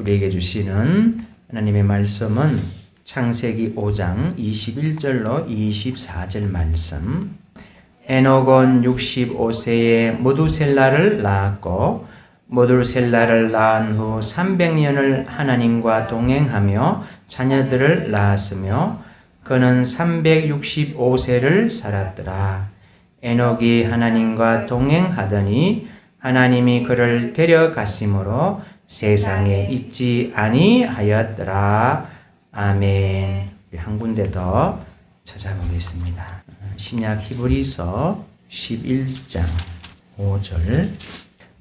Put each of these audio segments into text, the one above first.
우리에게 주시는 하나님의 말씀은 창세기 5장 21절로 24절 말씀. 에녹은 65세에 모두셀라를 낳았고 모두셀라를 낳은 후 300년을 하나님과 동행하며 자녀들을 낳았으며 그는 365세를 살았더라. 에녹이 하나님과 동행하더니 하나님이 그를 데려가심으로 세상에 있지 아니하였더라. 아멘. 우리 한 군데 더 찾아보겠습니다. 신약 히브리서 11장 5절.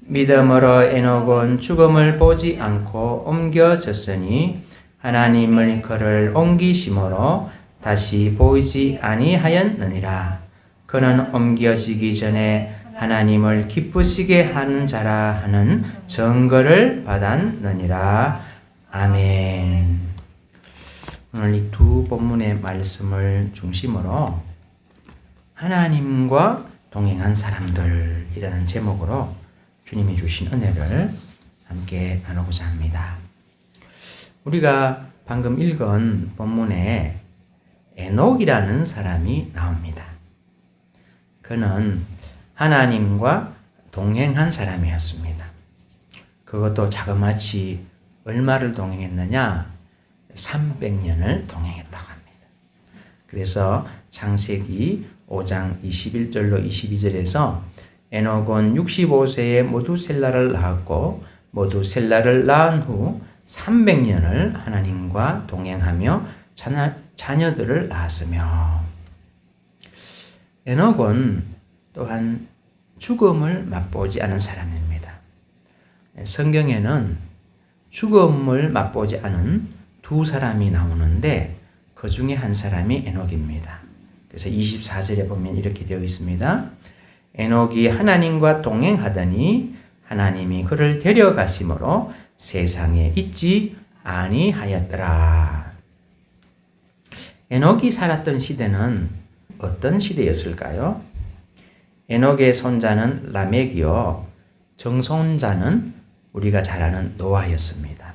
믿음으로 에녹은 죽음을 보지 않고 옮겨졌으니 하나님을 그를 옮기심으로 다시 보이지 아니하였느니라. 그는 옮겨지기 전에 하나님을 기쁘시게 하는 자라 하는 증거를 받았느니라. 아멘. 오늘 이 두 본문의 말씀을 중심으로 하나님과 동행한 사람들이라는 제목으로 주님이 주신 은혜를 함께 나누고자 합니다. 우리가 방금 읽은 본문에 에녹이라는 사람이 나옵니다. 그는 하나님과 동행한 사람이었습니다. 그것도 자그마치 얼마를 동행했느냐? 300년을 동행했다고 합니다. 그래서 창세기 5장 21절로 22절에서 에녹은 65세에 모두셀라를 낳았고 모두셀라를 낳은 후 300년을 하나님과 동행하며 자녀들을 낳았으며 에녹은 또한 죽음을 맛보지 않은 사람입니다. 성경에는 죽음을 맛보지 않은 두 사람이 나오는데 그 중에 한 사람이 에녹입니다. 그래서 24절에 보면 이렇게 되어 있습니다. 에녹이 하나님과 동행하더니 하나님이 그를 데려가심으로 세상에 있지 아니하였더라. 에녹이 살았던 시대는 어떤 시대였을까요? 에녹의 손자는 라멕이요, 정손자는 우리가 잘 아는 노아였습니다.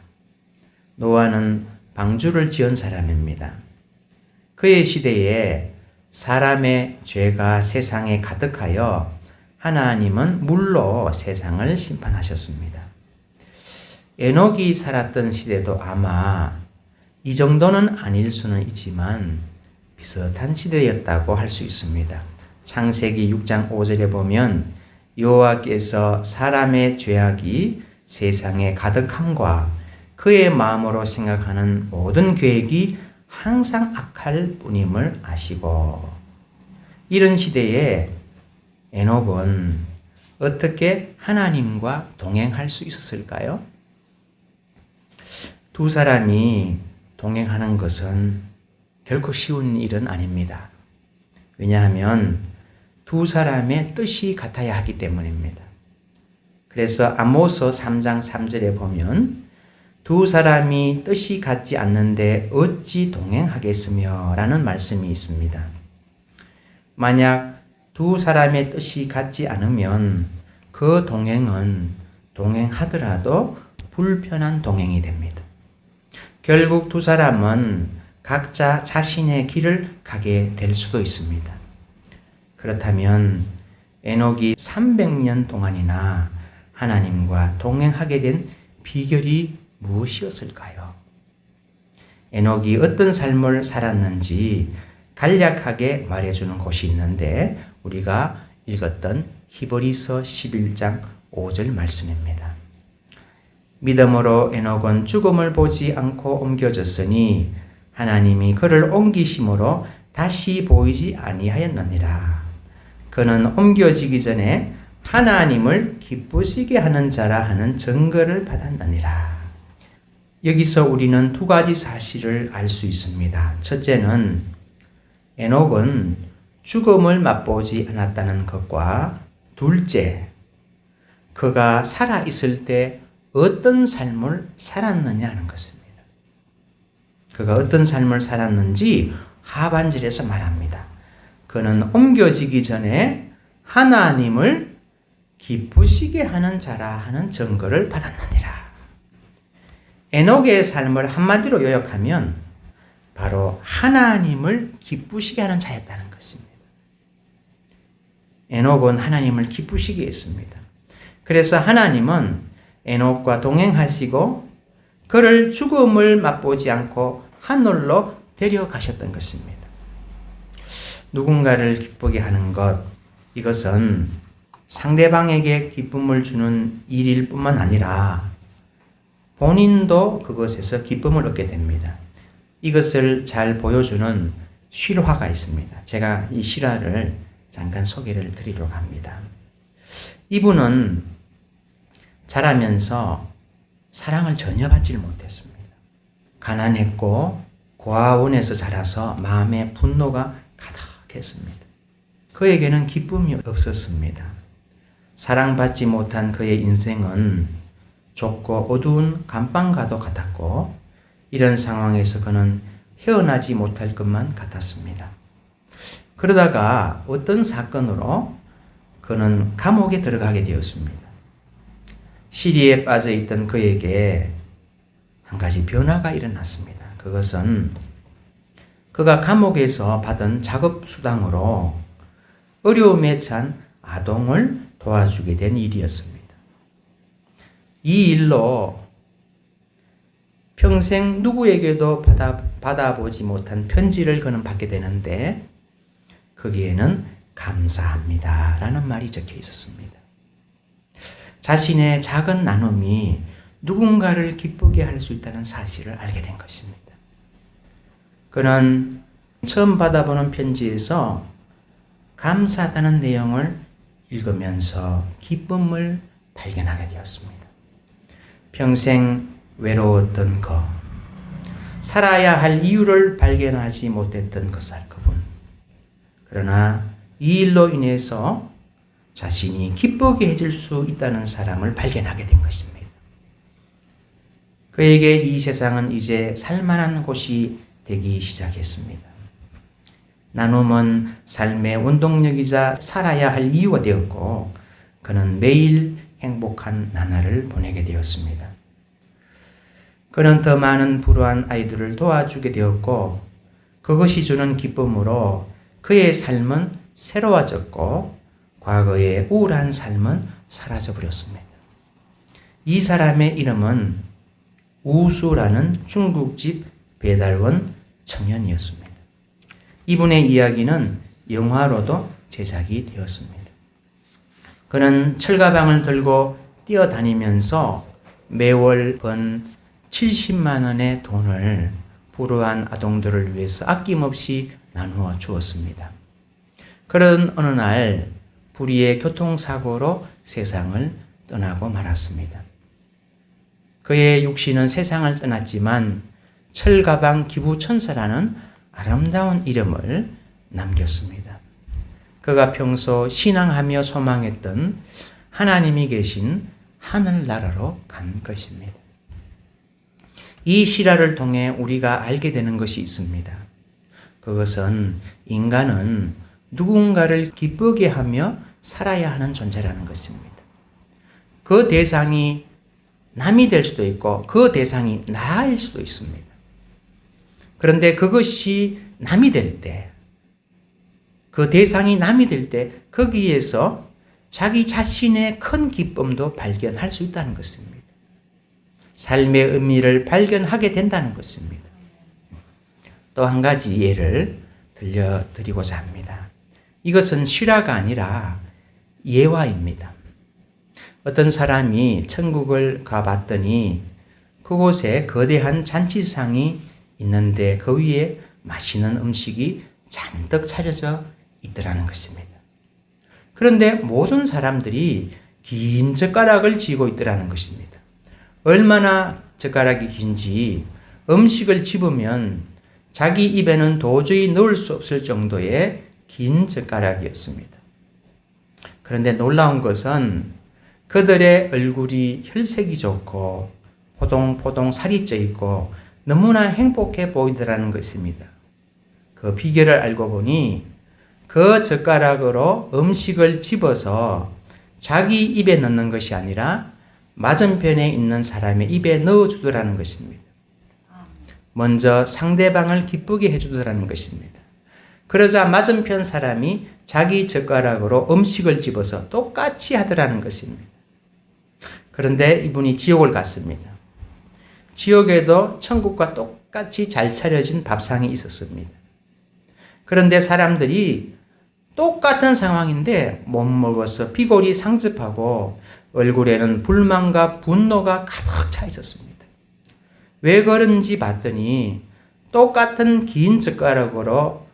노아는 방주를 지은 사람입니다. 그의 시대에 사람의 죄가 세상에 가득하여 하나님은 물로 세상을 심판하셨습니다. 에녹이 살았던 시대도 아마 이 정도는 아닐 수는 있지만 비슷한 시대였다고 할 수 있습니다. 창세기 6장 5절에 보면 여호와께서 사람의 죄악이 세상에 가득함과 그의 마음으로 생각하는 모든 계획이 항상 악할 뿐임을 아시고, 이런 시대에 에녹은 어떻게 하나님과 동행할 수 있었을까요? 두 사람이 동행하는 것은 결코 쉬운 일은 아닙니다. 왜냐하면 두 사람의 뜻이 같아야 하기 때문입니다. 그래서 아모스 3장 3절에 보면 두 사람이 뜻이 같지 않는데 어찌 동행하겠으며 라는 말씀이 있습니다. 만약 두 사람의 뜻이 같지 않으면 그 동행은 동행하더라도 불편한 동행이 됩니다. 결국 두 사람은 각자 자신의 길을 가게 될 수도 있습니다. 그렇다면 에녹이 300년 동안이나 하나님과 동행하게 된 비결이 무엇이었을까요? 에녹이 어떤 삶을 살았는지 간략하게 말해주는 곳이 있는데 우리가 읽었던 히브리서 11장 5절 말씀입니다. 믿음으로 에녹은 죽음을 보지 않고 옮겨졌으니 하나님이 그를 옮기심으로 다시 보이지 아니하였느니라. 그는 옮겨지기 전에 하나님을 기쁘시게 하는 자라 하는 증거를 받았느니라. 여기서 우리는 두 가지 사실을 알 수 있습니다. 첫째는 에녹은 죽음을 맛보지 않았다는 것과, 둘째, 그가 살아있을 때 어떤 삶을 살았느냐 하는 것입니다. 그가 어떤 삶을 살았는지 하반절에서 말합니다. 그는 옮겨지기 전에 하나님을 기쁘시게 하는 자라 하는 증거를 받았느니라. 에녹의 삶을 한마디로 요약하면 바로 하나님을 기쁘시게 하는 자였다는 것입니다. 에녹은 하나님을 기쁘시게 했습니다. 그래서 하나님은 에녹과 동행하시고 그를 죽음을 맛보지 않고 하늘로 데려가셨던 것입니다. 누군가를 기쁘게 하는 것, 이것은 상대방에게 기쁨을 주는 일일 뿐만 아니라 본인도 그것에서 기쁨을 얻게 됩니다. 이것을 잘 보여주는 실화가 있습니다. 제가 이 실화를 잠깐 소개를 드리려고 합니다. 이분은 자라면서 사랑을 전혀 받지 못했습니다. 가난했고 고아원에서 자라서 마음에 분노가 가득했습니다. 그에게는 기쁨이 없었습니다. 사랑받지 못한 그의 인생은 좁고 어두운 감방과도 같았고 이런 상황에서 그는 헤어나지 못할 것만 같았습니다. 그러다가 어떤 사건으로 그는 감옥에 들어가게 되었습니다. 시리에 빠져 있던 그에게 한 가지 변화가 일어났습니다. 그것은 그가 감옥에서 받은 작업 수당으로 어려움에 찬 아동을 도와주게 된 일이었습니다. 이 일로 평생 누구에게도 받아보지 못한 편지를 그는 받게 되는데 거기에는 감사합니다 라는 말이 적혀 있었습니다. 자신의 작은 나눔이 누군가를 기쁘게 할 수 있다는 사실을 알게 된 것입니다. 그는 처음 받아보는 편지에서 감사하다는 내용을 읽으면서 기쁨을 발견하게 되었습니다. 평생 외로웠던 것, 살아야 할 이유를 발견하지 못했던 그분. 그러나 이 일로 인해서 자신이 기쁘게 해줄 수 있다는 사람을 발견하게 된 것입니다. 그에게 이 세상은 이제 살만한 곳이 되기 시작했습니다. 나눔은 삶의 원동력이자 살아야 할 이유가 되었고 그는 매일 행복한 나날을 보내게 되었습니다. 그는 더 많은 불우한 아이들을 도와주게 되었고 그것이 주는 기쁨으로 그의 삶은 새로워졌고 과거의 우울한 삶은 사라져 버렸습니다. 이 사람의 이름은 우수라는 중국집 배달원 청년이었습니다. 이분의 이야기는 영화로도 제작이 되었습니다. 그는 철가방을 들고 뛰어다니면서 매월 번 70만 원의 돈을 불우한 아동들을 위해서 아낌없이 나누어 주었습니다. 그런 어느 날 불의의 교통사고로 세상을 떠나고 말았습니다. 그의 육신은 세상을 떠났지만 철가방 기부천사라는 아름다운 이름을 남겼습니다. 그가 평소 신앙하며 소망했던 하나님이 계신 하늘나라로 간 것입니다. 이 실화를 통해 우리가 알게 되는 것이 있습니다. 그것은 인간은 누군가를 기쁘게 하며 살아야 하는 존재라는 것입니다. 그 대상이 남이 될 수도 있고 그 대상이 나일 수도 있습니다. 그런데 그것이 남이 될 때, 그 대상이 남이 될 때 거기에서 자기 자신의 큰 기쁨도 발견할 수 있다는 것입니다. 삶의 의미를 발견하게 된다는 것입니다. 또 한 가지 예를 들려드리고자 합니다. 이것은 실화가 아니라 예화입니다. 어떤 사람이 천국을 가봤더니 그곳에 거대한 잔치상이 있는데 그 위에 맛있는 음식이 잔뜩 차려져 있더라는 것입니다. 그런데 모든 사람들이 긴 젓가락을 쥐고 있더라는 것입니다. 얼마나 젓가락이 긴지 음식을 집으면 자기 입에는 도저히 넣을 수 없을 정도의 긴 젓가락이었습니다. 그런데 놀라운 것은 그들의 얼굴이 혈색이 좋고 포동포동 살이 쪄 있고 너무나 행복해 보이더라는 것입니다. 그 비결을 알고 보니 그 젓가락으로 음식을 집어서 자기 입에 넣는 것이 아니라 맞은편에 있는 사람의 입에 넣어주더라는 것입니다. 먼저 상대방을 기쁘게 해주더라는 것입니다. 그러자 맞은편 사람이 자기 젓가락으로 음식을 집어서 똑같이 하더라는 것입니다. 그런데 이분이 지옥을 갔습니다. 지옥에도 천국과 똑같이 잘 차려진 밥상이 있었습니다. 그런데 사람들이 똑같은 상황인데 못 먹어서 피골이 상접하고 얼굴에는 불만과 분노가 가득 차 있었습니다. 왜 그런지 봤더니 똑같은 긴 젓가락으로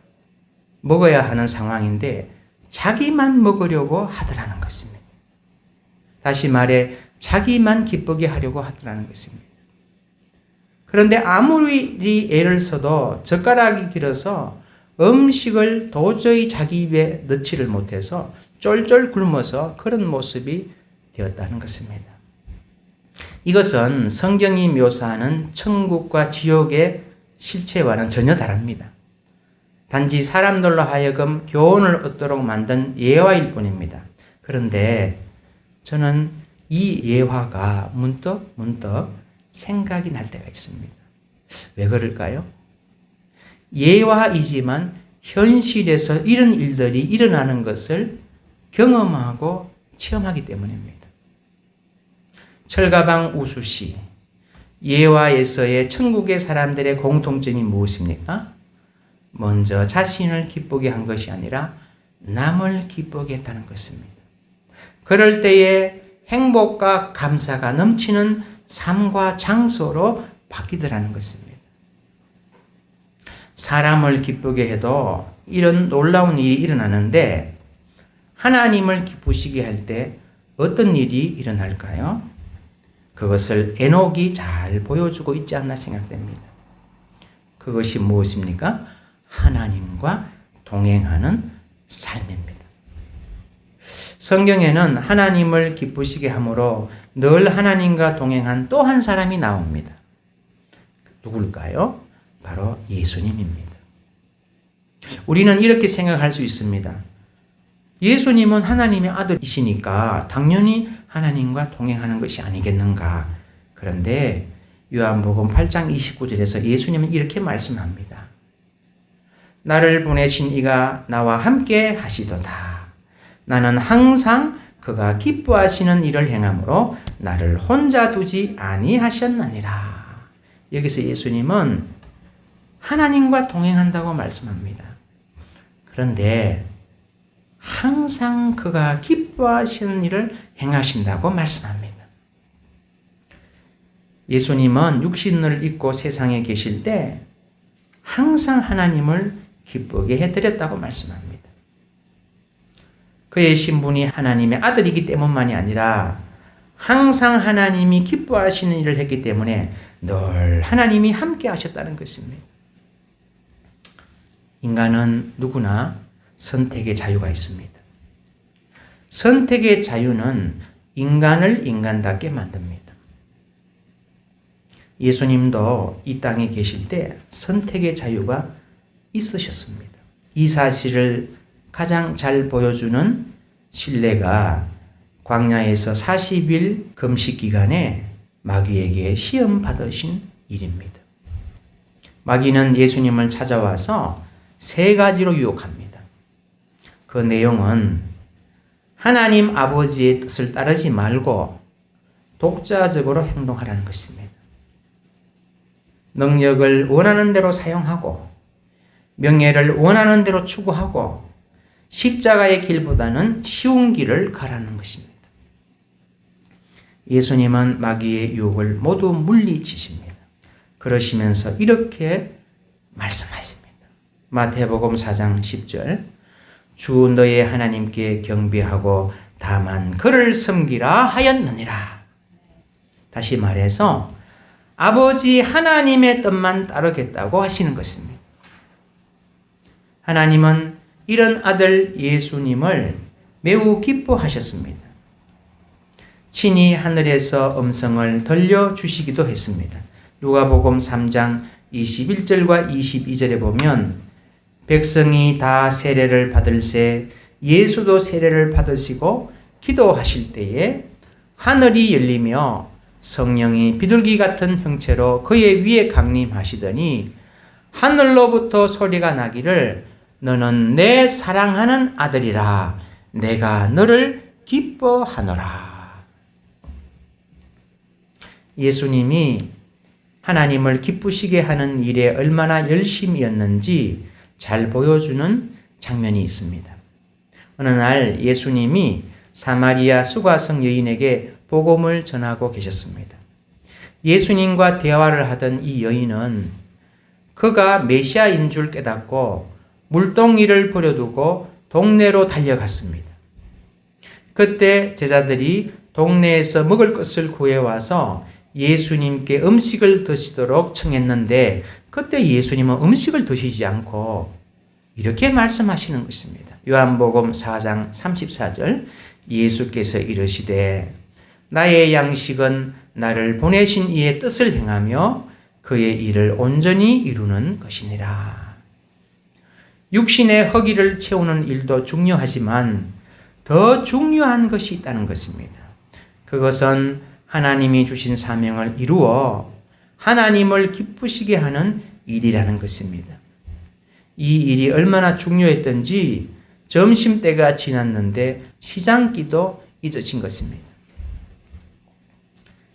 먹어야 하는 상황인데 자기만 먹으려고 하더라는 것입니다. 다시 말해 자기만 기쁘게 하려고 하더라는 것입니다. 그런데 아무리 애를 써도 젓가락이 길어서 음식을 도저히 자기 입에 넣지를 못해서 쫄쫄 굶어서 그런 모습이 되었다는 것입니다. 이것은 성경이 묘사하는 천국과 지옥의 실체와는 전혀 다릅니다. 단지 사람들로 하여금 교훈을 얻도록 만든 예화일 뿐입니다. 그런데 저는 이 예화가 문득 생각이 날 때가 있습니다. 왜 그럴까요? 예화이지만 현실에서 이런 일들이 일어나는 것을 경험하고 체험하기 때문입니다. 철가방 우수시, 예화에서의 천국의 사람들의 공통점이 무엇입니까? 먼저 자신을 기쁘게 한 것이 아니라 남을 기쁘게 했다는 것입니다. 그럴 때에 행복과 감사가 넘치는 삶과 장소로 바뀌더라는 것입니다. 사람을 기쁘게 해도 이런 놀라운 일이 일어나는데 하나님을 기쁘시게 할 때 어떤 일이 일어날까요? 그것을 에녹이 잘 보여주고 있지 않나 생각됩니다. 그것이 무엇입니까? 하나님과 동행하는 삶입니다. 성경에는 하나님을 기쁘시게 함으로 늘 하나님과 동행한 또 한 사람이 나옵니다. 누굴까요? 바로 예수님입니다. 우리는 이렇게 생각할 수 있습니다. 예수님은 하나님의 아들이시니까 당연히 하나님과 동행하는 것이 아니겠는가. 그런데 요한복음 8장 29절에서 예수님은 이렇게 말씀합니다. 나를 보내신 이가 나와 함께 하시도다. 나는 항상 그가 기뻐하시는 일을 행함으로 나를 혼자 두지 아니하셨느니라. 여기서 예수님은 하나님과 동행한다고 말씀합니다. 그런데 항상 그가 기뻐하시는 일을 행하신다고 말씀합니다. 예수님은 육신을 입고 세상에 계실 때 항상 하나님을 기쁘게 해드렸다고 말씀합니다. 그의 신분이 하나님의 아들이기 때문만이 아니라 항상 하나님이 기뻐하시는 일을 했기 때문에 늘 하나님이 함께 하셨다는 것입니다. 인간은 누구나 선택의 자유가 있습니다. 선택의 자유는 인간을 인간답게 만듭니다. 예수님도 이 땅에 계실 때 선택의 자유가 있으셨습니다. 이 사실을 가장 잘 보여주는 신뢰가 광야에서 40일 금식 기간에 마귀에게 시험 받으신 일입니다. 마귀는 예수님을 찾아와서 3가지로 유혹합니다. 그 내용은 하나님 아버지의 뜻을 따르지 말고 독자적으로 행동하라는 것입니다. 능력을 원하는 대로 사용하고 명예를 원하는 대로 추구하고 십자가의 길보다는 쉬운 길을 가라는 것입니다. 예수님은 마귀의 유혹을 모두 물리치십니다. 그러시면서 이렇게 말씀하십니다. 마태복음 4장 10절 주 너의 하나님께 경배하고 다만 그를 섬기라 하였느니라. 다시 말해서 아버지 하나님의 뜻만 따르겠다고 하시는 것입니다. 하나님은 이런 아들 예수님을 매우 기뻐하셨습니다. 친히 하늘에서 음성을 들려주시기도 했습니다. 누가복음 3장 21절과 22절에 보면 백성이 다 세례를 받을새 예수도 세례를 받으시고 기도하실 때에 하늘이 열리며 성령이 비둘기 같은 형체로 그의 위에 강림하시더니 하늘로부터 소리가 나기를 너는 내 사랑하는 아들이라 내가 너를 기뻐하노라. 예수님이 하나님을 기쁘시게 하는 일에 얼마나 열심이었는지 잘 보여주는 장면이 있습니다. 어느 날 예수님이 사마리아 수가성 여인에게 복음을 전하고 계셨습니다. 예수님과 대화를 하던 이 여인은 그가 메시아인 줄 깨닫고 물동이를 버려두고 동네로 달려갔습니다. 그때 제자들이 동네에서 먹을 것을 구해와서 예수님께 음식을 드시도록 청했는데 그때 예수님은 음식을 드시지 않고 이렇게 말씀하시는 것입니다. 요한복음 4장 34절 예수께서 이르시되 나의 양식은 나를 보내신 이의 뜻을 행하며 그의 일을 온전히 이루는 것이니라. 육신의 허기를 채우는 일도 중요하지만 더 중요한 것이 있다는 것입니다. 그것은 하나님이 주신 사명을 이루어 하나님을 기쁘시게 하는 일이라는 것입니다. 이 일이 얼마나 중요했던지 점심때가 지났는데 시장기도 잊어진 것입니다.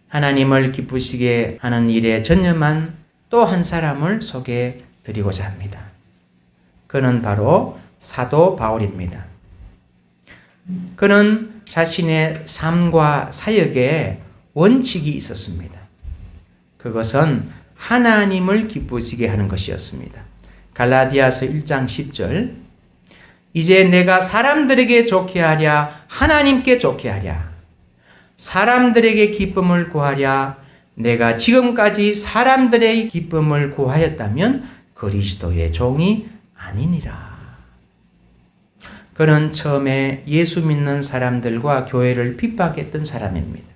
하나님을 기쁘시게 하는 일에 전념한 또 한 사람을 소개해 드리고자 합니다. 그는 바로 사도 바울입니다. 그는 자신의 삶과 사역에 원칙이 있었습니다. 그것은 하나님을 기쁘시게 하는 것이었습니다. 갈라디아서 1장 10절 이제 내가 사람들에게 좋게 하랴 하나님께 좋게 하랴 사람들에게 기쁨을 구하랴 내가 지금까지 사람들의 기쁨을 구하였다면 그리스도의 종이 아니니라. 그는 처음에 예수 믿는 사람들과 교회를 핍박했던 사람입니다.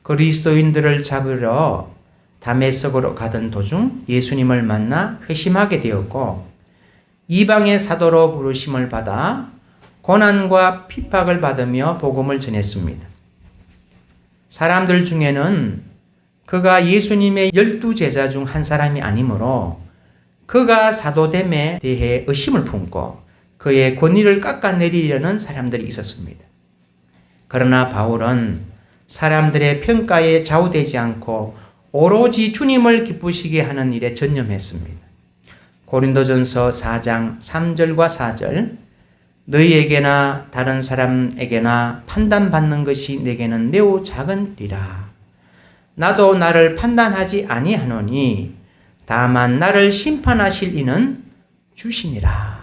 그리스도인들을 잡으러 다메섹으로 가던 도중 예수님을 만나 회심하게 되었고 이방의 사도로 부르심을 받아 고난과 핍박을 받으며 복음을 전했습니다. 사람들 중에는 그가 예수님의 12제자 중 한 사람이 아니므로 그가 사도됨에 대해 의심을 품고 그의 권위를 깎아내리려는 사람들이 있었습니다. 그러나 바울은 사람들의 평가에 좌우되지 않고 오로지 주님을 기쁘시게 하는 일에 전념했습니다. 고린도전서 4장 3절과 4절 너희에게나 다른 사람에게나 판단받는 것이 내게는 매우 작은 일이라. 나도 나를 판단하지 아니하노니 다만 나를 심판하실 이는 주시니라.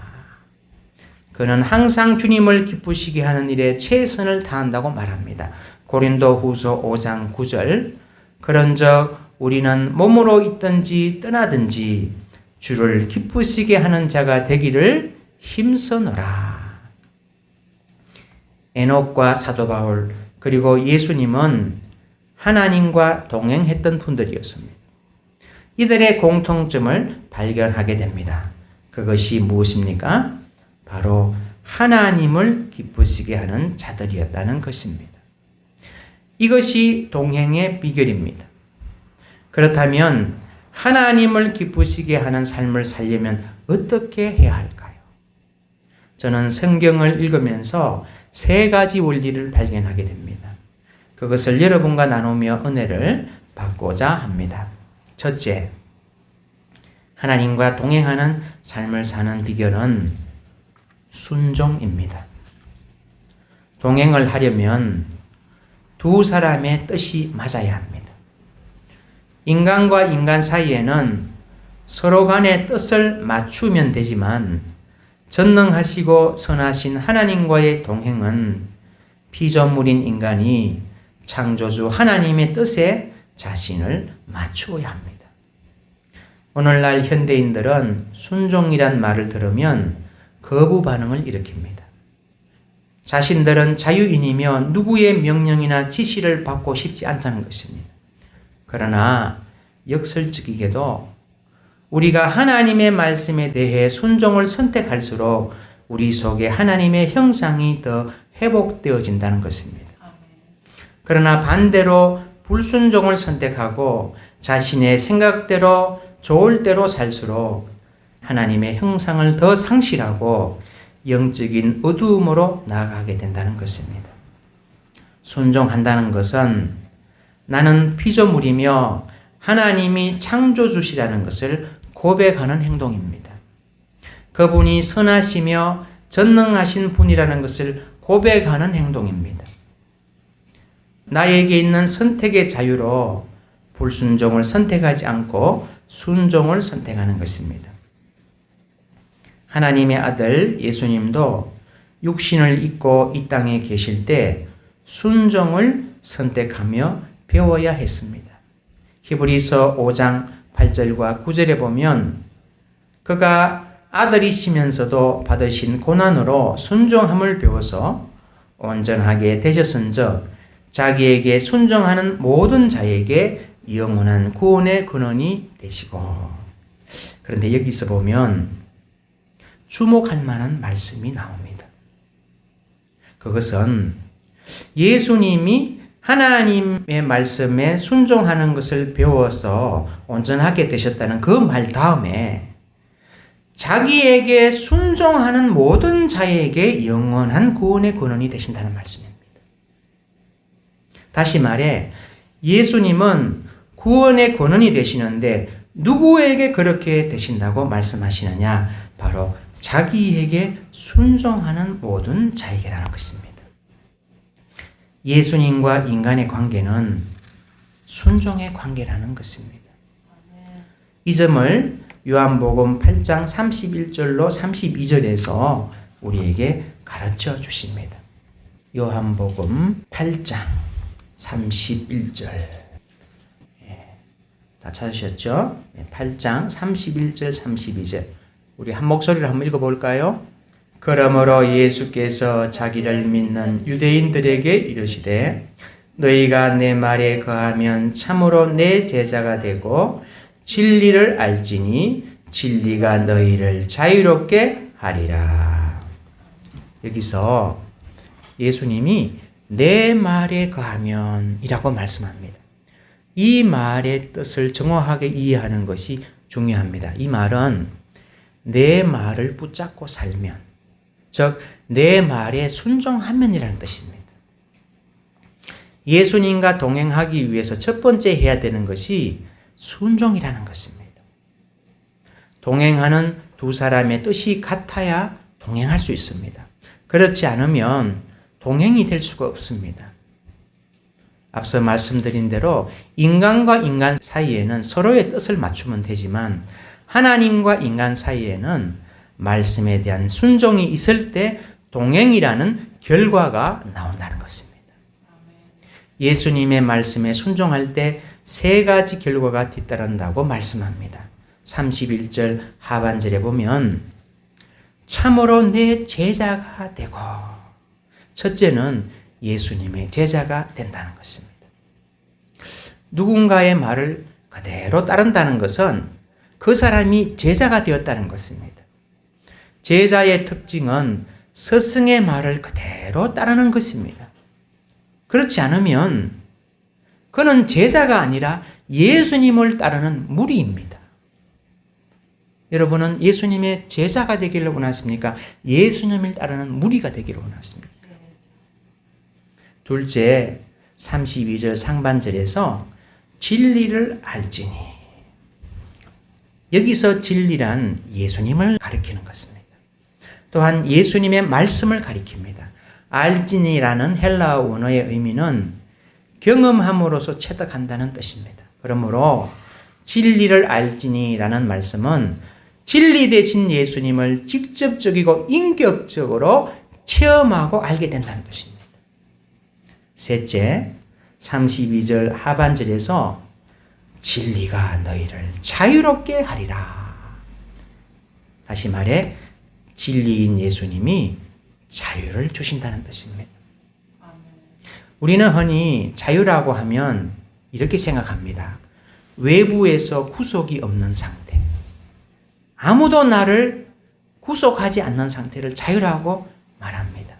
그는 항상 주님을 기쁘시게 하는 일에 최선을 다한다고 말합니다. 고린도후서 5장 9절 그런즉 우리는 몸으로 있든지 떠나든지 주를 기쁘시게 하는 자가 되기를 힘써노라. 에녹과 사도 바울 그리고 예수님은 하나님과 동행했던 분들이었습니다. 이들의 공통점을 발견하게 됩니다. 그것이 무엇입니까? 바로 하나님을 기쁘시게 하는 자들이었다는 것입니다. 이것이 동행의 비결입니다. 그렇다면 하나님을 기쁘시게 하는 삶을 살려면 어떻게 해야 할까요? 저는 성경을 읽으면서 3가지 원리를 발견하게 됩니다. 그것을 여러분과 나누며 은혜를 받고자 합니다. 첫째, 하나님과 동행하는 삶을 사는 비결은 순종입니다. 동행을 하려면 두 사람의 뜻이 맞아야 합니다. 인간과 인간 사이에는 서로 간의 뜻을 맞추면 되지만 전능하시고 선하신 하나님과의 동행은 피조물인 인간이 창조주 하나님의 뜻에 자신을 맞추어야 합니다. 오늘날 현대인들은 순종이란 말을 들으면 거부 반응을 일으킵니다. 자신들은 자유인이며 누구의 명령이나 지시를 받고 싶지 않다는 것입니다. 그러나 역설적이게도 우리가 하나님의 말씀에 대해 순종을 선택할수록 우리 속에 하나님의 형상이 더 회복되어진다는 것입니다. 그러나 반대로 불순종을 선택하고 자신의 생각대로 좋을 대로 살수록 하나님의 형상을 더 상실하고 영적인 어두움으로 나아가게 된다는 것입니다. 순종한다는 것은 나는 피조물이며 하나님이 창조주시라는 것을 고백하는 행동입니다. 그분이 선하시며 전능하신 분이라는 것을 고백하는 행동입니다. 나에게 있는 선택의 자유로 불순종을 선택하지 않고 순종을 선택하는 것입니다. 하나님의 아들 예수님도 육신을 입고 이 땅에 계실 때 순종을 선택하며 배워야 했습니다. 히브리서 5장 8절과 9절에 보면 그가 아들이시면서도 받으신 고난으로 순종함을 배워서 온전하게 되셨은즉 자기에게 순종하는 모든 자에게 영원한 구원의 근원이 되시고. 그런데 여기서 보면 주목할 만한 말씀이 나옵니다. 그것은 예수님이 하나님의 말씀에 순종하는 것을 배워서 온전하게 되셨다는 그 말 다음에 자기에게 순종하는 모든 자에게 영원한 구원의 근원이 되신다는 말씀입니다. 다시 말해 예수님은 구원의 근원이 되시는데 누구에게 그렇게 되신다고 말씀하시느냐? 바로 자기에게 순종하는 모든 자에게라는 것입니다. 예수님과 인간의 관계는 순종의 관계라는 것입니다. 이 점을 요한복음 8장 31절로 32절에서 우리에게 가르쳐 주십니다. 요한복음 8장 31절. 다 찾으셨죠? 8장 31절 32절. 우리 한 목소리로 한번 읽어볼까요? 그러므로 예수께서 자기를 믿는 유대인들에게 이르시되 너희가 내 말에 거하면 참으로 내 제자가 되고 진리를 알지니 진리가 너희를 자유롭게 하리라. 여기서 예수님이 내 말에 거하면 이라고 말씀합니다. 이 말의 뜻을 정확하게 이해하는 것이 중요합니다. 이 말은 내 말을 붙잡고 살면, 즉 내 말에 순종하면이라는 뜻입니다. 예수님과 동행하기 위해서 첫 번째 해야 되는 것이 순종이라는 것입니다. 동행하는 두 사람의 뜻이 같아야 동행할 수 있습니다. 그렇지 않으면 동행이 될 수가 없습니다. 앞서 말씀드린 대로 인간과 인간 사이에는 서로의 뜻을 맞추면 되지만 하나님과 인간 사이에는 말씀에 대한 순종이 있을 때 동행이라는 결과가 나온다는 것입니다. 예수님의 말씀에 순종할 때 세 가지 결과가 뒤따른다고 말씀합니다. 31절 하반절에 보면 참으로 내 제자가 되고, 첫째는 예수님의 제자가 된다는 것입니다. 누군가의 말을 그대로 따른다는 것은 그 사람이 제자가 되었다는 것입니다. 제자의 특징은 스승의 말을 그대로 따르는 것입니다. 그렇지 않으면 그는 제자가 아니라 예수님을 따르는 무리입니다. 여러분은 예수님의 제자가 되기를 원하십니까? 예수님을 따르는 무리가 되기를 원하십니까? 둘째, 32절 상반절에서 진리를 알지니. 여기서 진리란 예수님을 가리키는 것입니다. 또한 예수님의 말씀을 가리킵니다. 알지니라는 헬라어 원어의 의미는 경험함으로써 체득한다는 뜻입니다. 그러므로 진리를 알지니라는 말씀은 진리 대신 예수님을 직접적이고 인격적으로 체험하고 알게 된다는 것입니다. 셋째, 32절 하반절에서 진리가 너희를 자유롭게 하리라. 다시 말해 진리인 예수님이 자유를 주신다는 뜻입니다. 우리는 흔히 자유라고 하면 이렇게 생각합니다. 외부에서 구속이 없는 상태. 아무도 나를 구속하지 않는 상태를 자유라고 말합니다.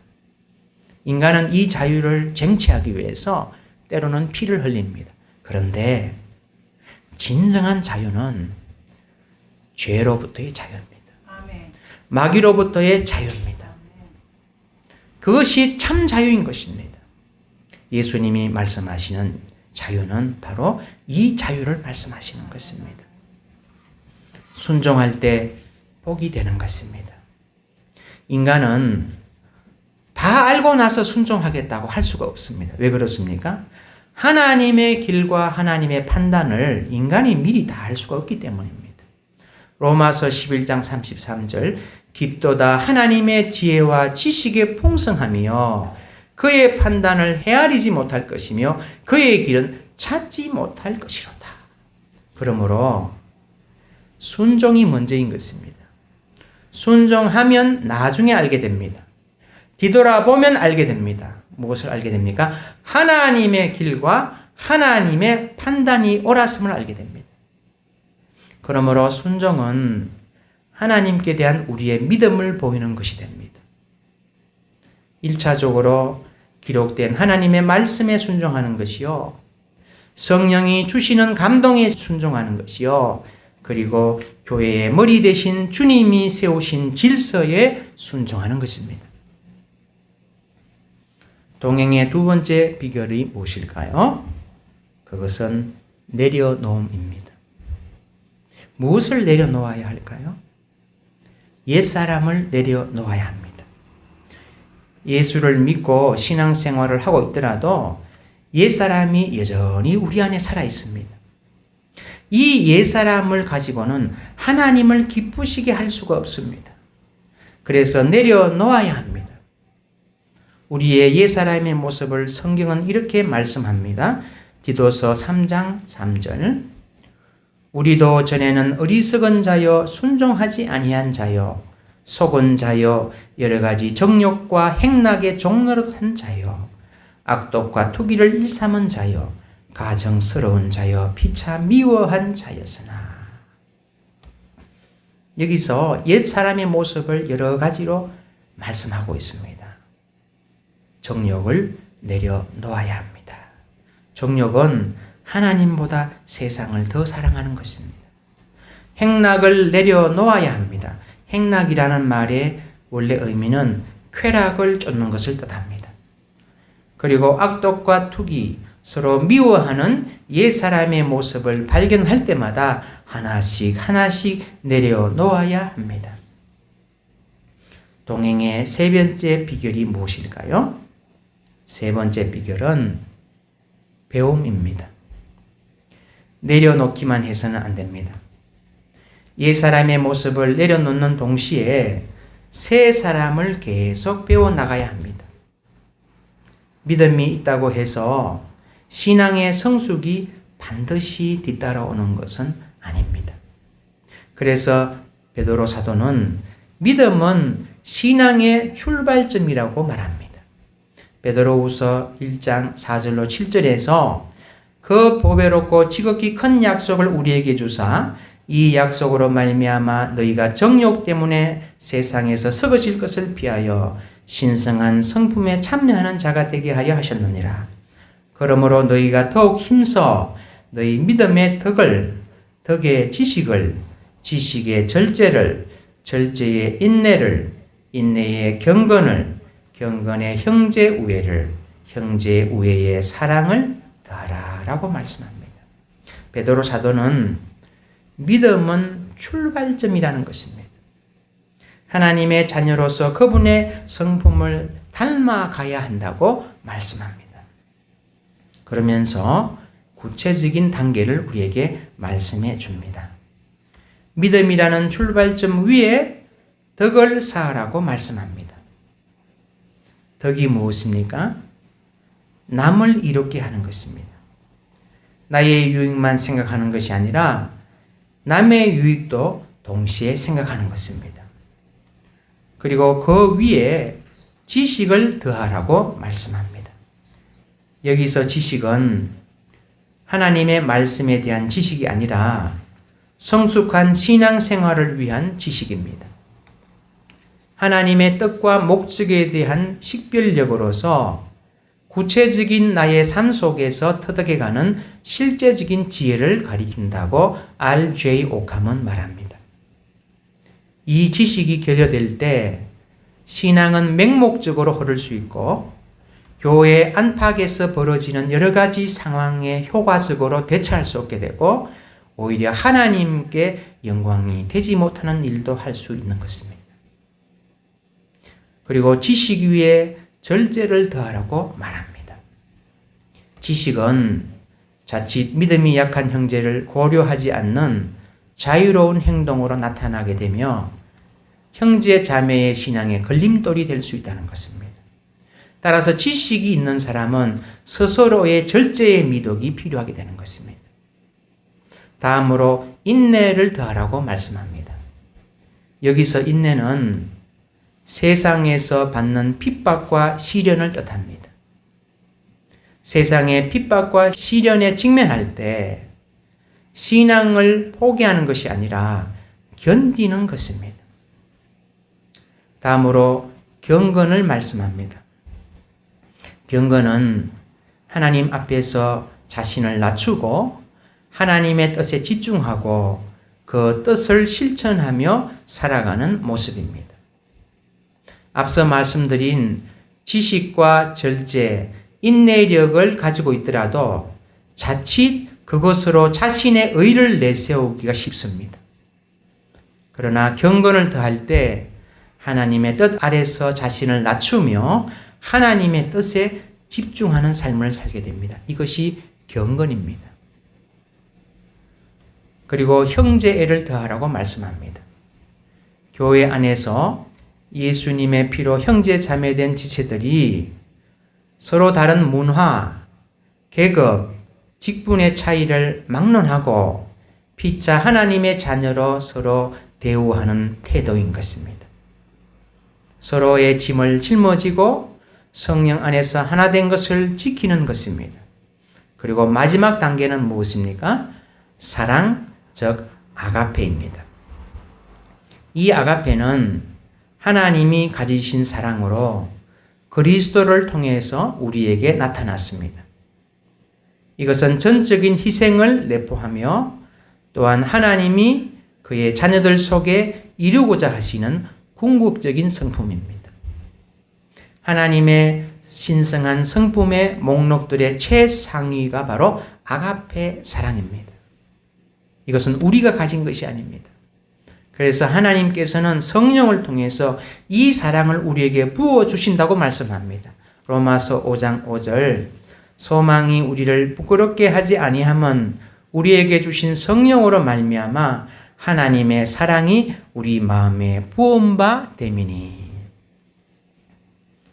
인간은 이 자유를 쟁취하기 위해서 때로는 피를 흘립니다. 그런데 진정한 자유는 죄로부터의 자유입니다. 마귀로부터의 자유입니다. 그것이 참 자유인 것입니다. 예수님이 말씀하시는 자유는 바로 이 자유를 말씀하시는 것입니다. 순종할 때 복이 되는 것입니다. 인간은 다 알고 나서 순종하겠다고 할 수가 없습니다. 왜 그렇습니까? 하나님의 길과 하나님의 판단을 인간이 미리 다 알 수가 없기 때문입니다. 로마서 11장 33절 깊도다 하나님의 지혜와 지식의 풍성하며 그의 판단을 헤아리지 못할 것이며 그의 길은 찾지 못할 것이로다. 그러므로 순종이 먼저인 것입니다. 순종하면 나중에 알게 됩니다. 뒤돌아보면 알게 됩니다. 무엇을 알게 됩니까? 하나님의 길과 하나님의 판단이 옳았음을 알게 됩니다. 그러므로 순종은 하나님께 대한 우리의 믿음을 보이는 것이 됩니다. 1차적으로 기록된 하나님의 말씀에 순종하는 것이요. 성령이 주시는 감동에 순종하는 것이요. 그리고 교회의 머리 대신 주님이 세우신 질서에 순종하는 것입니다. 동행의 두 번째 비결이 무엇일까요? 그것은 내려놓음입니다. 무엇을 내려놓아야 할까요? 옛사람을 내려놓아야 합니다. 예수를 믿고 신앙생활을 하고 있더라도 옛사람이 여전히 우리 안에 살아 있습니다. 이 옛사람을 가지고는 하나님을 기쁘시게 할 수가 없습니다. 그래서 내려놓아야 합니다. 우리의 옛사람의 모습을 성경은 이렇게 말씀합니다. 디도서 3장 3절 우리도 전에는 어리석은 자여 순종하지 아니한 자여 속은 자여 여러 가지 정욕과 행락에 종노릇한 자여 악독과 투기를 일삼은 자여 가정스러운 자여 피차 미워한 자였으나 여기서 옛사람의 모습을 여러 가지로 말씀하고 있습니다. 정욕을 내려놓아야 합니다. 정욕은 하나님보다 세상을 더 사랑하는 것입니다. 행락을 내려놓아야 합니다. 행락이라는 말의 원래 의미는 쾌락을 쫓는 것을 뜻합니다. 그리고 악독과 투기, 서로 미워하는 옛사람의 모습을 발견할 때마다 하나씩 내려놓아야 합니다. 동행의 세 번째 비결이 무엇일까요? 세 번째 비결은 배움입니다. 내려놓기만 해서는 안 됩니다. 옛사람의 모습을 내려놓는 동시에 새 사람을 계속 배워나가야 합니다. 믿음이 있다고 해서 신앙의 성숙이 반드시 뒤따라오는 것은 아닙니다. 그래서 베드로 사도는 믿음은 신앙의 출발점이라고 말합니다. 베드로후서 1장 4절로 7절에서 그 보배롭고 지극히 큰 약속을 우리에게 주사 이 약속으로 말미암아 너희가 정욕 때문에 세상에서 썩어질 것을 피하여 신성한 성품에 참여하는 자가 되게 하여 하셨느니라. 그러므로 너희가 더욱 힘써 너희 믿음의 덕의 지식을, 지식의 절제를, 절제의 인내를, 인내의 경건을, 경건의 형제 우애를, 형제 우애의 사랑을 더하라라고 말씀합니다. 베드로 사도는 믿음은 출발점이라는 것입니다. 하나님의 자녀로서 그분의 성품을 닮아가야 한다고 말씀합니다. 그러면서 구체적인 단계를 우리에게 말씀해 줍니다. 믿음이라는 출발점 위에 덕을 쌓으라고 말씀합니다. 덕이 무엇입니까? 남을 이롭게 하는 것입니다. 나의 유익만 생각하는 것이 아니라 남의 유익도 동시에 생각하는 것입니다. 그리고 그 위에 지식을 더하라고 말씀합니다. 여기서 지식은 하나님의 말씀에 대한 지식이 아니라 성숙한 신앙생활을 위한 지식입니다. 하나님의 뜻과 목적에 대한 식별력으로서 구체적인 나의 삶 속에서 터득해가는 실제적인 지혜를 가리킨다고 R.J. 오캄은 말합니다. 이 지식이 결여될 때 신앙은 맹목적으로 흐를 수 있고 교회 안팎에서 벌어지는 여러 가지 상황에 효과적으로 대처할 수 없게 되고 오히려 하나님께 영광이 되지 못하는 일도 할 수 있는 것입니다. 그리고 지식 위에 절제를 더하라고 말합니다. 지식은 자칫 믿음이 약한 형제를 고려하지 않는 자유로운 행동으로 나타나게 되며 형제 자매의 신앙에 걸림돌이 될 수 있다는 것입니다. 따라서 지식이 있는 사람은 스스로의 절제의 미덕이 필요하게 되는 것입니다. 다음으로 인내를 더하라고 말씀합니다. 여기서 인내는 세상에서 받는 핍박과 시련을 뜻합니다. 세상의 핍박과 시련에 직면할 때 신앙을 포기하는 것이 아니라 견디는 것입니다. 다음으로 경건을 말씀합니다. 경건은 하나님 앞에서 자신을 낮추고 하나님의 뜻에 집중하고 그 뜻을 실천하며 살아가는 모습입니다. 앞서 말씀드린 지식과 절제, 인내력을 가지고 있더라도 자칫 그것으로 자신의 의를 내세우기가 쉽습니다. 그러나 경건을 더할 때 하나님의 뜻 아래서 자신을 낮추며 하나님의 뜻에 집중하는 삶을 살게 됩니다. 이것이 경건입니다. 그리고 형제애를 더하라고 말씀합니다. 교회 안에서 예수님의 피로 형제 자매된 지체들이 서로 다른 문화, 계급, 직분의 차이를 막론하고 피차 하나님의 자녀로 서로 대우하는 태도인 것입니다. 서로의 짐을 짊어지고 성령 안에서 하나 된 것을 지키는 것입니다. 그리고 마지막 단계는 무엇입니까? 사랑, 즉 아가페입니다. 이 아가페는 하나님이 가지신 사랑으로 그리스도를 통해서 우리에게 나타났습니다. 이것은 전적인 희생을 내포하며 또한 하나님이 그의 자녀들 속에 이루고자 하시는 궁극적인 성품입니다. 하나님의 신성한 성품의 목록들의 최상위가 바로 아가페 사랑입니다. 이것은 우리가 가진 것이 아닙니다. 그래서 하나님께서는 성령을 통해서 이 사랑을 우리에게 부어주신다고 말씀합니다. 로마서 5장 5절 소망이 우리를 부끄럽게 하지 아니함은 우리에게 주신 성령으로 말미암아 하나님의 사랑이 우리 마음에 부은 바 됨이니.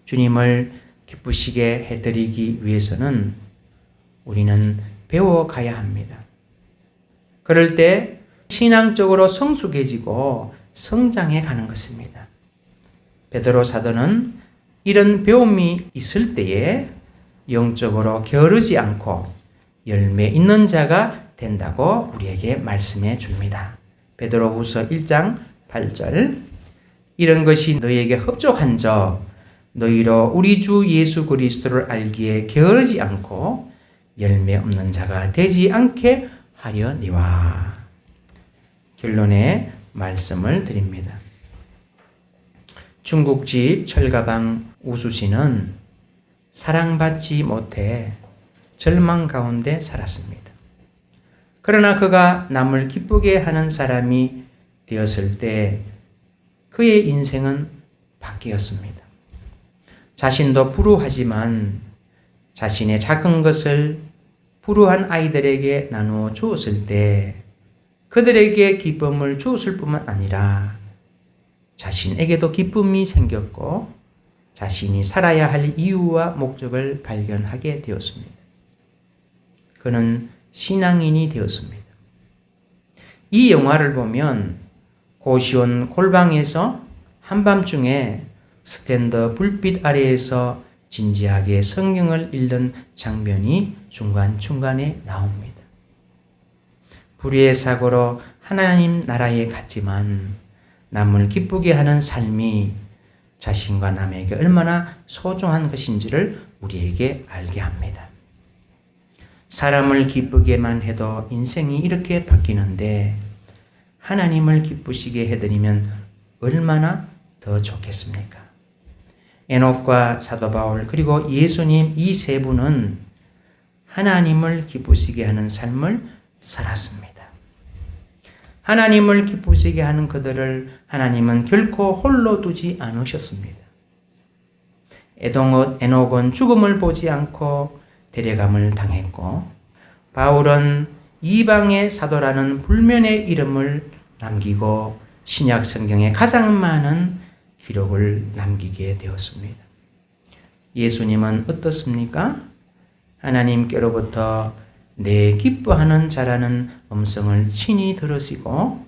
주님을 기쁘시게 해드리기 위해서는 우리는 배워가야 합니다. 그럴 때 신앙적으로 성숙해지고 성장해 가는 것입니다. 베드로 사도는 이런 배움이 있을 때에 영적으로 게으르지 않고 열매 있는 자가 된다고 우리에게 말씀해 줍니다. 베드로후서 1장 8절 이런 것이 너희에게 흡족한 적 너희로 우리 주 예수 그리스도를 알기에 게으르지 않고 열매 없는 자가 되지 않게 하려니와. 결론의 말씀을 드립니다. 중국집 철가방 우수씨는 사랑받지 못해 절망 가운데 살았습니다. 그러나 그가 남을 기쁘게 하는 사람이 되었을 때 그의 인생은 바뀌었습니다. 자신도 불우하지만 자신의 작은 것을 불우한 아이들에게 나누어 주었을 때 그들에게 기쁨을 주었을 뿐만 아니라 자신에게도 기쁨이 생겼고 자신이 살아야 할 이유와 목적을 발견하게 되었습니다. 그는 신앙인이 되었습니다. 이 영화를 보면 고시원 골방에서 한밤중에 스탠드 불빛 아래에서 진지하게 성경을 읽는 장면이 중간중간에 나옵니다. 불의의 사고로 하나님 나라에 갔지만 남을 기쁘게 하는 삶이 자신과 남에게 얼마나 소중한 것인지를 우리에게 알게 합니다. 사람을 기쁘게만 해도 인생이 이렇게 바뀌는데 하나님을 기쁘시게 해드리면 얼마나 더 좋겠습니까? 에녹과 사도 바울 그리고 예수님 이 세 분은 하나님을 기쁘시게 하는 삶을 살았습니다. 하나님을 기쁘시게 하는 그들을 하나님은 결코 홀로 두지 않으셨습니다. 에녹은 죽음을 보지 않고 데려감을 당했고 바울은 이방의 사도라는 불면의 이름을 남기고 신약 성경에 가장 많은 기록을 남기게 되었습니다. 예수님은 어떻습니까? 하나님께로부터 내 기뻐하는 자라는 음성을 친히 들으시고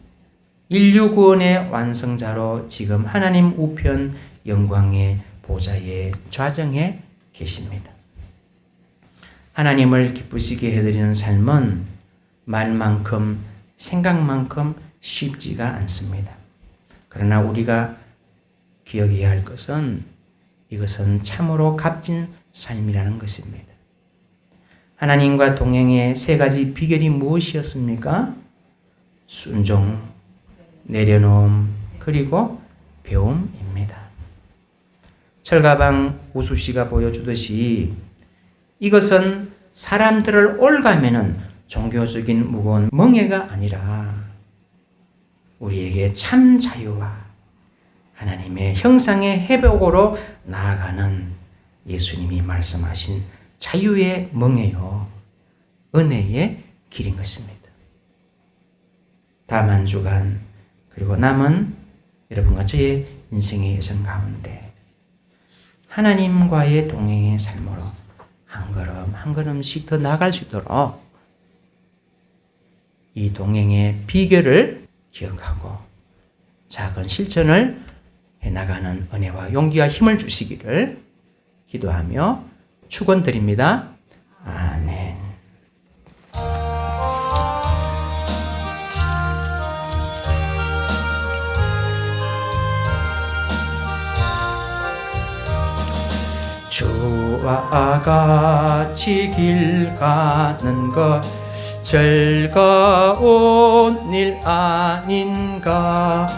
인류 구원의 완성자로 지금 하나님 우편 영광의 보좌의 좌정에 계십니다. 하나님을 기쁘시게 해드리는 삶은 말만큼 생각만큼 쉽지가 않습니다. 그러나 우리가 기억해야 할 것은 이것은 참으로 값진 삶이라는 것입니다. 하나님과 동행의 세 가지 비결이 무엇이었습니까? 순종, 내려놓음, 그리고 배움입니다. 철가방 우수 씨가 보여주듯이 이것은 사람들을 올가매는 종교적인 무거운 멍해가 아니라 우리에게 참 자유와 하나님의 형상의 회복으로 나아가는 예수님이 말씀하신 자유의 멍에요. 은혜의 길인 것입니다. 다음 한 주간 그리고 남은 여러분과 저의 인생의 여정 가운데 하나님과의 동행의 삶으로 한 걸음 한 걸음씩 더 나아갈 수 있도록 이 동행의 비결을 기억하고 작은 실천을 해나가는 은혜와 용기와 힘을 주시기를 기도하며 축원드립니다. 아멘. 주와 같이 길 가는 것 즐거운 일 아닌가.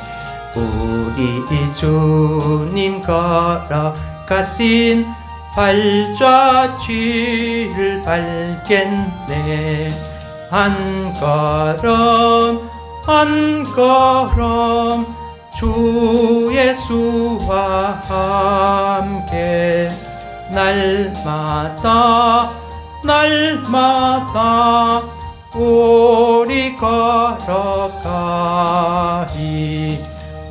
우리 주님 걸어가신 발자취를 밟겠네. 한 걸음 한 걸음 주 예수와 함께 날마다 날마다 우리 걸어가리.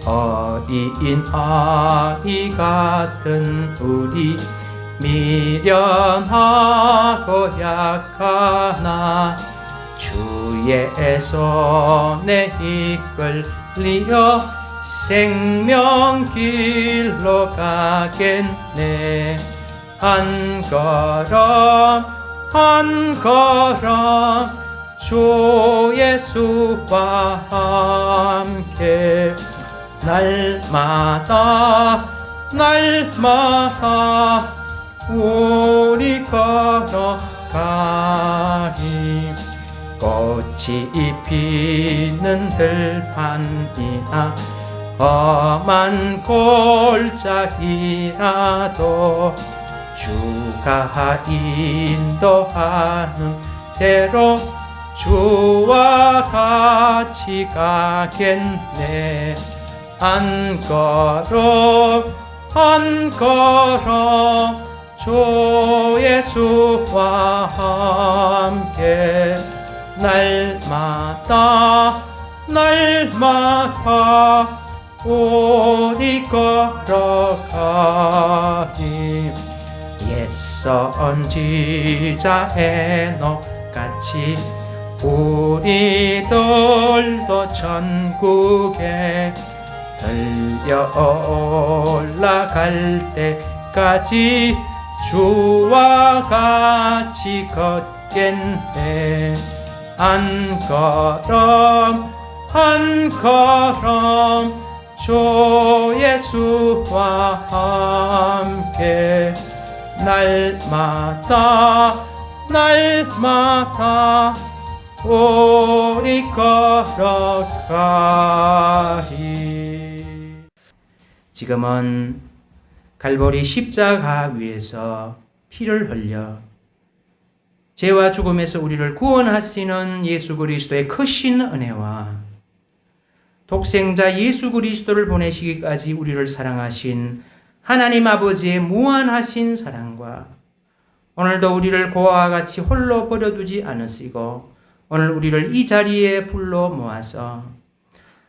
어린 아이 같은 우리 미련하고 약하나 주의 손에 이끌리어 생명길로 가겠네. 한 걸음 한 걸음 주 예수와 함께 날마다 날마다 우리 걸어가리. 꽃이 피는 들판이나 험한 골짜기라도 주가 인도하는 대로 주와 같이 가겠네. 한 걸음 한 걸음 주 예수와 함께 날마다 날마다 우리 걸어가리. 옛 선지자 에녹같이 우리들도 천국에 들려 올라갈 때까지 주와 같이 걷겠네. 한 걸음 한 걸음 주 예수와 함께 날마다 날마다 우리 걸어가리. 지금은 갈보리 십자가 위에서 피를 흘려 죄와 죽음에서 우리를 구원하시는 예수 그리스도의 크신 은혜와 독생자 예수 그리스도를 보내시기까지 우리를 사랑하신 하나님 아버지의 무한하신 사랑과 오늘도 우리를 고아와 같이 홀로 버려두지 않으시고 오늘 우리를 이 자리에 불러 모아서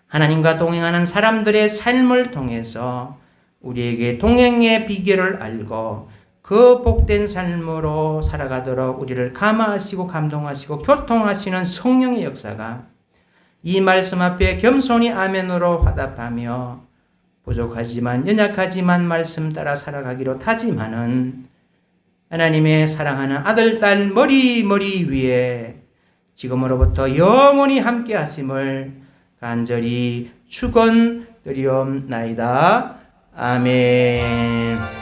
하나님과 동행하는 사람들의 삶을 통해서 우리에게 동행의 비결을 알고 그 복된 삶으로 살아가도록 우리를 감화하시고 감동하시고 교통하시는 성령의 역사가 이 말씀 앞에 겸손히 아멘으로 화답하며 부족하지만 연약하지만 말씀 따라 살아가기로 다짐하는 하나님의 사랑하는 아들, 딸 머리 위에 지금으로부터 영원히 함께 하심을 간절히 축원드리옵나이다. 아멘.